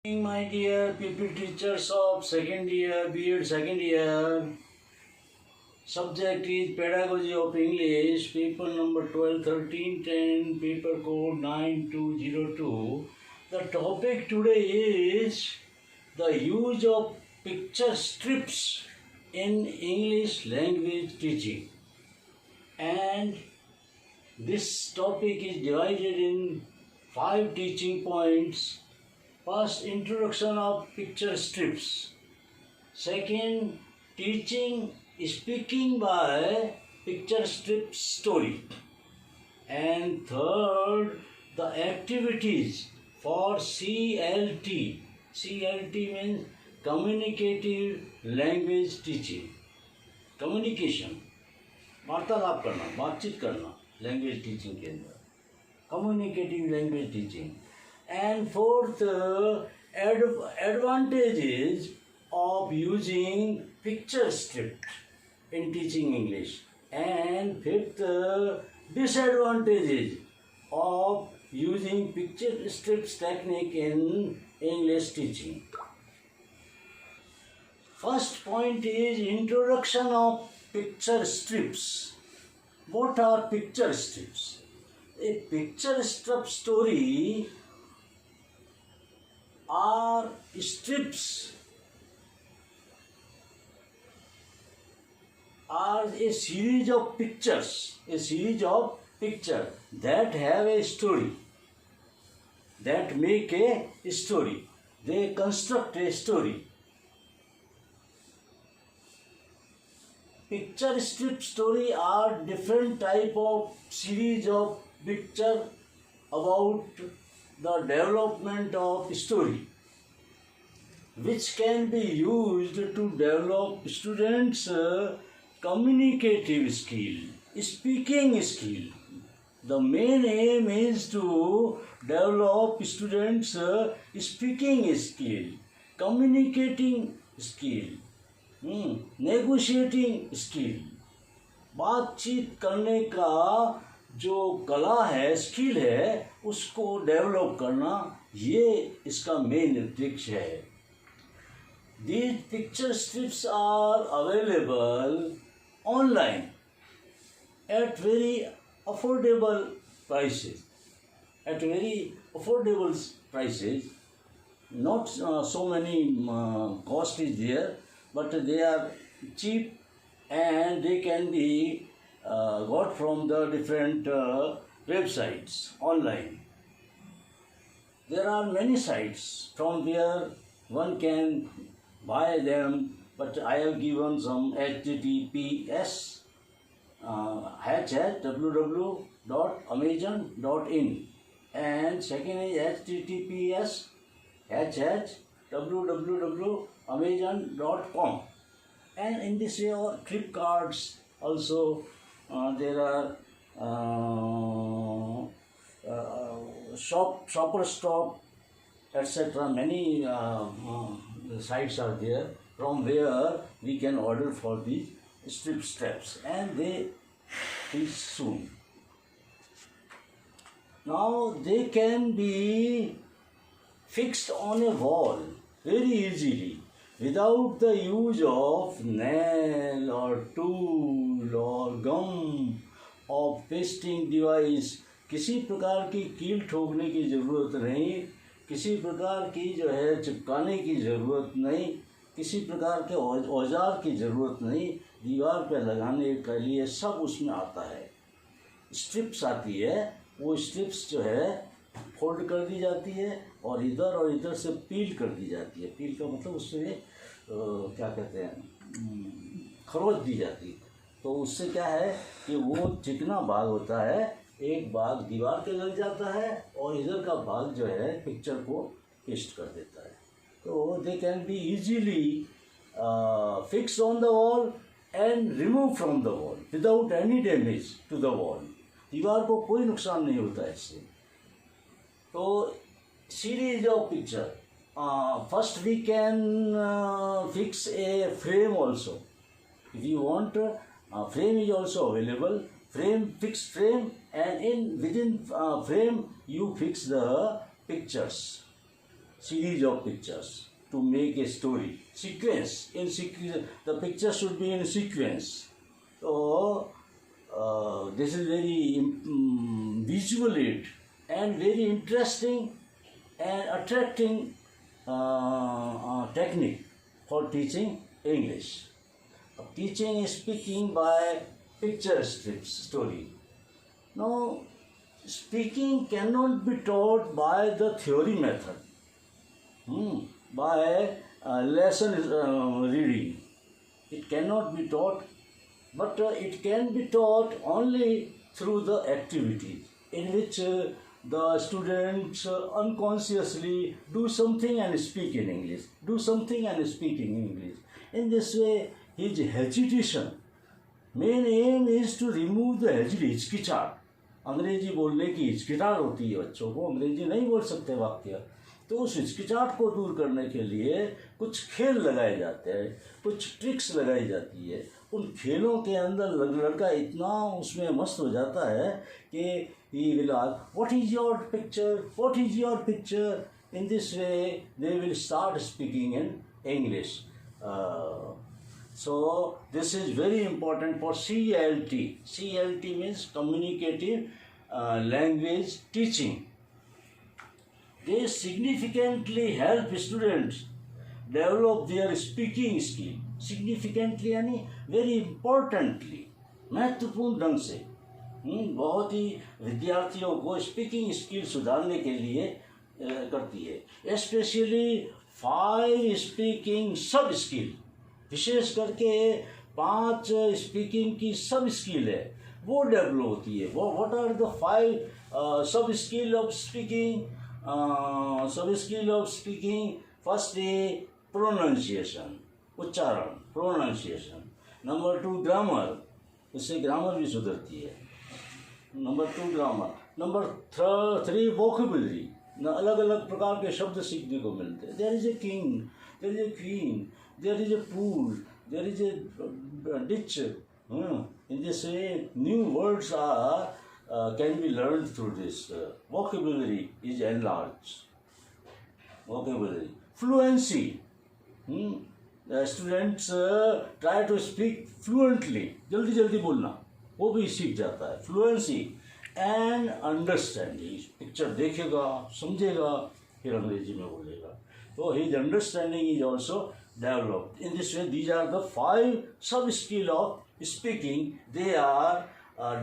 My dear people teachers of second year, B.Ed second year, subject is Pedagogy of English, paper number 12, 13, 10, paper code 9202. The topic today is the use of picture strips in English language teaching. And this topic is divided in 5 teaching points. First, introduction of picture strips. Second, teaching speaking by picture strip story. And third, the activities for CLT. CLT means communicative language teaching. Communication, वार्तालाप करना, बातचीत करना, language teaching के अंदर. Communicative language teaching. And fourth, advantages of using picture strip in teaching English. And fifth, disadvantages of using picture strips technique in English teaching. First point is introduction of picture strips. What are picture strips? A picture strip story are strips are a series of pictures that have a story, that make a story, they construct a story. Picture strip story are different type of series of picture about the development of story, which can be used to develop students' communicative skill, speaking skill. The main aim is to develop students' speaking skill, communicating skill, negotiating skill. बातचीत करने का जो कला है, skill है, उसको develop करना, ये इसका मेन उद्देश्य है. These picture strips are available online at very affordable prices. Not so many cost is there, but they are cheap and they can be got from the different websites online. There are many sites from where one can buy them, but I have given some https www.amazon.in, and second is https www.amazon.com. And in this way, or Flipkarts also, there are Shopper Stop, etc. Many sites are there from where we can order for these strip steps, and they reach soon. Now they can be fixed on a wall very easily without the use of nail or tool or gum or pasting device. किसी प्रकार की कील ठोकने की ज़रूरत नहीं, किसी प्रकार की जो है चिपकाने की ज़रूरत नहीं, किसी प्रकार के औजार की ज़रूरत नहीं. दीवार पर लगाने के लिए सब उसमें आता है. स्ट्रिप्स आती है, वो स्ट्रिप्स जो है फोल्ड कर दी जाती है और इधर से पील कर दी जाती है. पील का मतलब उससे क्या कहते हैं, खरोच दी जाती है. तो उससे क्या है कि वो चिकना भाग होता है, एक भाग दीवार पे लग जाता है और इधर का भाग जो है पिक्चर को पेस्ट कर देता है. तो they can be easily fixed on the wall and remove from the wall without any damage to the wall. दीवार को कोई नुकसान नहीं होता इससे. तो series of picture, first we can fix a frame also. If you want, frame is also available. Fixed frame, and within frame you fix the pictures. series of pictures to make a story. Sequence. In sequence, the picture should be in sequence. So this is very visual aid and very interesting and attracting technique for teaching English. Teaching is speaking by picture strips story. Now, speaking cannot be taught by the theory method, by lesson reading. It cannot be taught, but it can be taught only through the activities in which the students unconsciously do something and speak in English, do something and speak in English. In this way, his hesitation, main aim is to remove the हिचकिचाहट. अंग्रेजी बोलने की हिचकिचाहट होती है बच्चों को, अंग्रेजी नहीं बोल सकते वाक्य, तो उस हिचकिचाहट को दूर करने के लिए कुछ खेल लगाए जाते हैं, कुछ ट्रिक्स लगाई जाती है. उन खेलों के अंदर लड़का इतना उसमें मस्त हो जाता है कि he will ask, what is your picture, what is your picture. In this way they will start speaking in English. So this is very important for CLT. CLT means communicative language teaching. They significantly help students develop their speaking skill. Significantly यानी very importantly, महत्वपूर्ण ढंग से बहुत ही विद्यार्थियों को speaking skill सुधारने के लिए करती है. स्पेशली 5 स्पीकिंग सब स्किल, विशेष करके 5 स्पीकिंग की सब स्किल है वो डेवलप होती है. वो व्हाट आर द 5 सब स्किल ऑफ स्पीकिंग? फर्स्ट है प्रोनाउंसिएशन, उच्चारण, प्रोनाउंसिएशन. नंबर 2 ग्रामर, इससे ग्रामर भी सुधरती है. Number 2 grammar. नंबर 3 वोकेबुलरी, अलग अलग प्रकार के शब्द सीखने को मिलते हैं. There is a king, there is a queen, there is a pool, there is a ditch. In this way, new words are can be learned through this. Vocabulary is enlarged. Vocabulary. Fluency. The students try to speak fluently. जल्दी जल्दी बोलना, वो भी सीख जाता है. Fluency and understanding. Picture देखेगा, समझेगा, फिर अंग्रेजी में बोलेगा. So his understanding is also developed. In this way, these are the 5 sub-skill of speaking. They are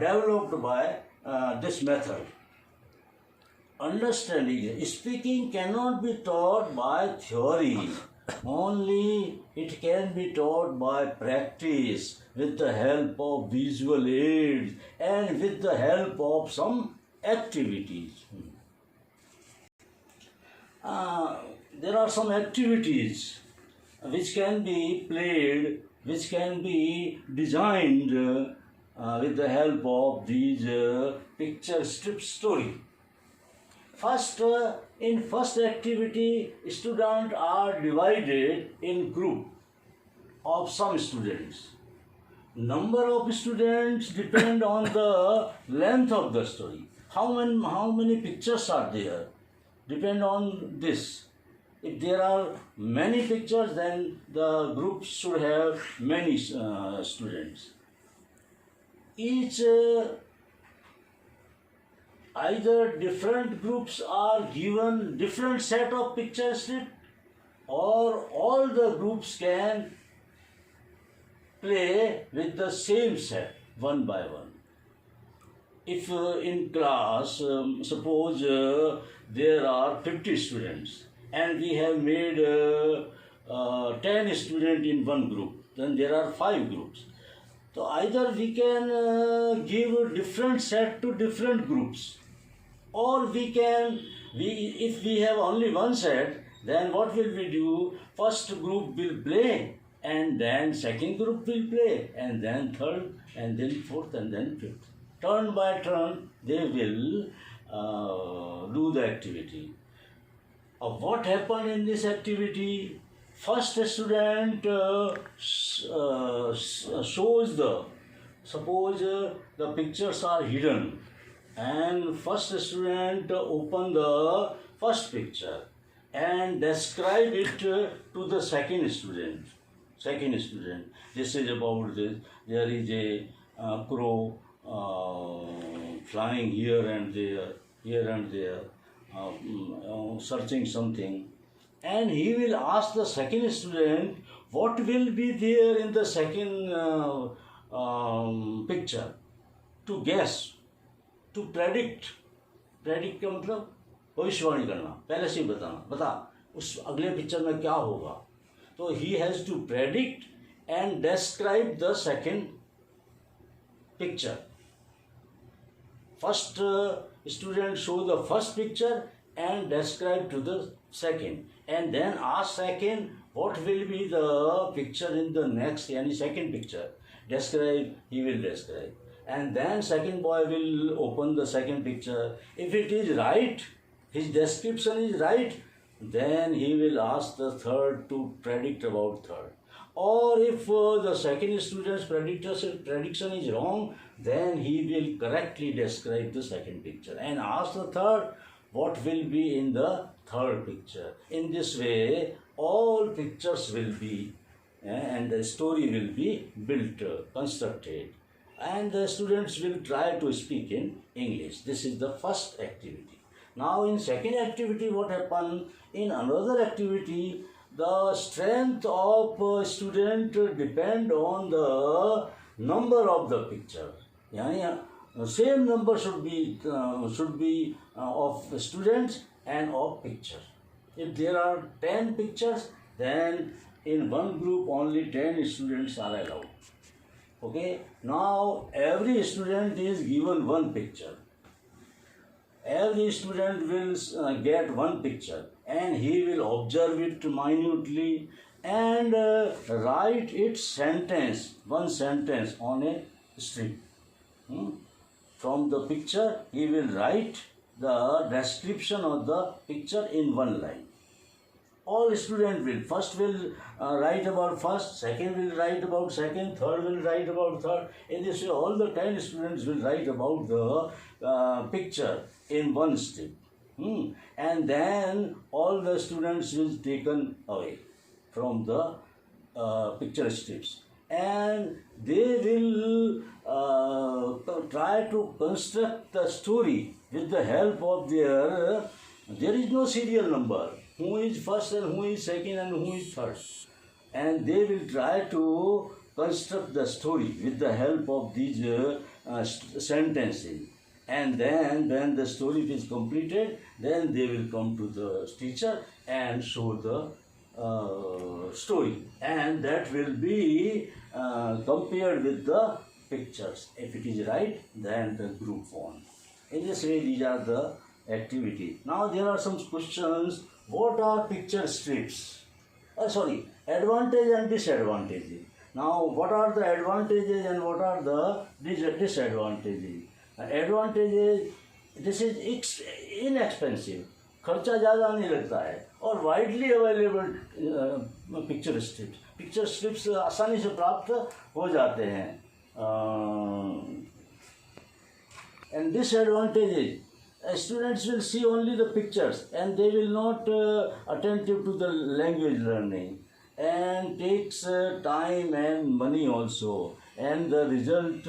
developed by this method. Understanding. Speaking cannot be taught by theory. Only it can be taught by practice with the help of visual aids and with the help of some activities. There are some activities which can be played, which can be designed with the help of these picture strip story. First, in first activity, students are divided in group of some students. Number of students depend on the length of the story. How many pictures are there? Depend on this. If there are many pictures, then the group should have many students. Each either different groups are given different set of picture strip, or all the groups can play with the same set one by one. If in class, suppose there are 50 students and we have made 10 students in one group, then there are 5 groups. So either we can give a different set to different groups, or if we have only one set, then what will we do? First group will play, and then second group will play, and then third, and then fourth, and then fifth. Turn by turn, they will do the activity. What happened in this activity? First student shows suppose the pictures are hidden, and first student open the first picture. and describe it to the second student. Second student, this is about this. There is a crow flying here and there, searching something, and he will ask the second student what will be there in the second picture, to guess, to predict. Predict का मतलब भविष्यवाणी करना, पहले से ही बताना, बता उस अगले पिक्चर में क्या होगा. तो he has to predict and describe the second picture. First student show the first picture and describe to the second, and then ask second what will be the picture in the next, yani second picture. Describe, he will describe, and then second boy will open the second picture. If it is right, his description is right, then he will ask the third to predict about third. Or if the second student's prediction is wrong, then he will correctly describe the second picture and ask the third what will be in the third picture. In this way, all pictures will be and the story will be built, constructed, and the students will try to speak in English. This is the first activity. Now in second activity, what happened? In another activity, the strength of student depend on the number of the picture. Yani same number should be of students and of picture. If there are 10 pictures, then in one group only 10 students are allowed. Okay. Now every student is given one picture. Every student will get one picture, and he will observe it minutely and write its sentence, one sentence on a strip. From the picture, he will write the description of the picture in one line. All students will, first will write about first, second will write about second, third will write about third. In this way, all the 10 students will write about the picture in one strip. And then all the students will taken away from the picture strips, and they will try to construct the story with the help of there is no serial number, who is first and who is second and who is third, and they will try to construct the story with the help of these sentences. And then when the story is completed, then they will come to the teacher and show the story, and that will be compared with the pictures. If it is right, then the group won. In this way, these are the activities. Now there are some questions. What are picture strips? Advantage and disadvantages. Now, what are the advantages and what are the disadvantages? Advantages, this is inexpensive, खर्चा ज़्यादा नहीं लगता है, और widely available picture strips आसानी से प्राप्त हो जाते हैं. And disadvantages, students will see only the pictures and they will not attentive to the language learning, and takes time and money also, and the result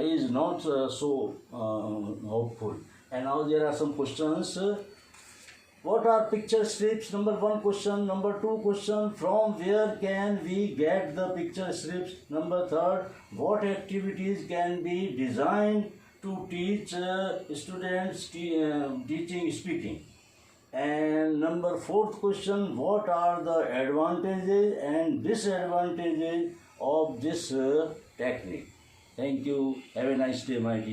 is not so hopeful. And now there are some questions. What are picture strips? Number 1 question. Number 2 question, from where can we get the picture strips? Number 3, what activities can be designed to teach students teaching speaking? And number 4th question, what are the advantages and disadvantages of this technique? Thank you. Have a nice day, my dear.